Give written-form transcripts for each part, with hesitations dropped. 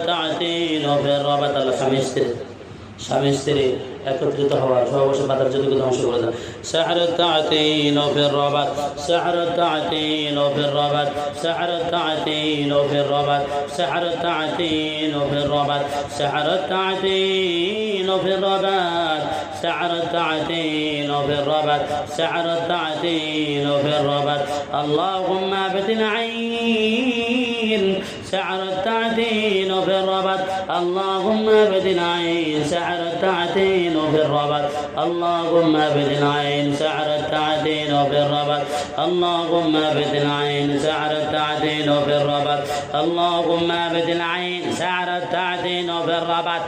তাআতিন ও ফির রাবাত আল্লাহ স্বামী স্ত্রী একত্রিত হওয়া সহবাসে বাধার যদি ধ্বংস করে দেন সাহর তাআতিন ও ফির রাবাত সাহর তাআতিন ও ফির রাবাত সাহর তাআতিন ও ফির রাবাত সাহর তাআতিন ও ফির রাবাত সাহর তাআতিন ও ফির রাবাত سعر التعتين وفي الربط سعر التعتين وفي الربط اللهم ابتل عين سعر التعتين وفي الربط اللهم ابتل عين سعر التعتين وفي الربط اللهم ابتل عين سعر التعتين وفي الربط اللهم ابتل عين سعر التعتين وفي الربط اللهم ابتل عين سعر التعتين وفي الربط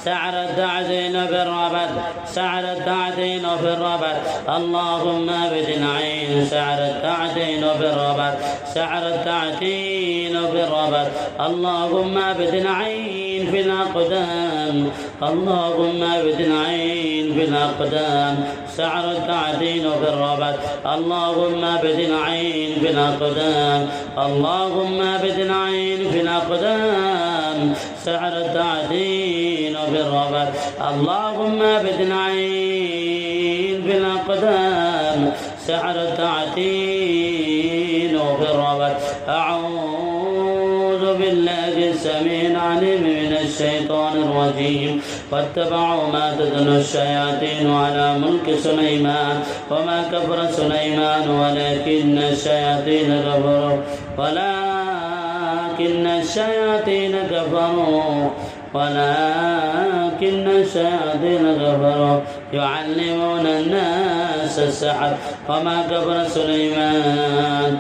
سعر التعتين وفي الربط سعر التعتين وفي الربط اللهم ابتل عين سعر التعتين وفي الربط سعر التعتين وفي الربط اللهم ابتل عين في الأقدام اللهم ابتل عين في الأقدام سعر التعتين وفي الربط اللهم ابتل عين في الأقدام اللهم ابتل عين في الأقدام سعر التعتين وفي الربط اللهم ابتل عين في الأقدام سعر التعتين وفي الربط أعوذ بالله السميع العليم من الشيطان الرجيم واتبعوا ما تتلو الشياطين على ملك سليمان وما كفر سليمان ولكن الشياطين كفروا ولكن الشياطين كفروا يعلمون الناس السحر وما كفر سليمان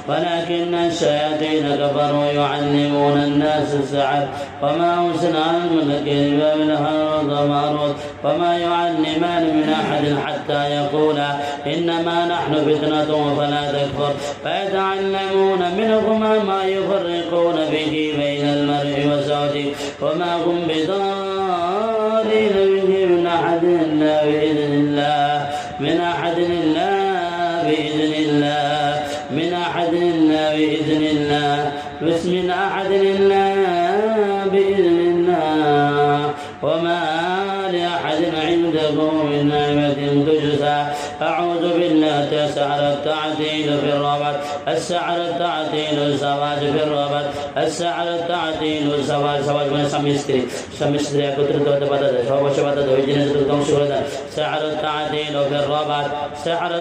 ولكن الشياطين كفروا يعلمون الناس السحر وما أنزل على الملكين ببابل هاروت وماروت وما يعلمان من أحد حتى يقولا إنما نحن فتنة فلا تكفر فيتعلمون منهما ما يفرقون به بين المرء وزوجه وما هم بضارين به من أحد إلا بإذن الله من أحد إلا بإذن الله من أحد إلا بإذن الله بسم أحد إلا بإذن الله وما لأحد عنده من نعمة تجزى أعوذ بالله سعر التعتين في الربط السعر التعتين الزواج في الربط السعر التعتين الزواج من سمستري একত্রিত হতে বাধা দেয় সহবাসে বাধা দেয় ওই জিনিস ধ্বংস করে দেয় سعر التعتين في الربط سعر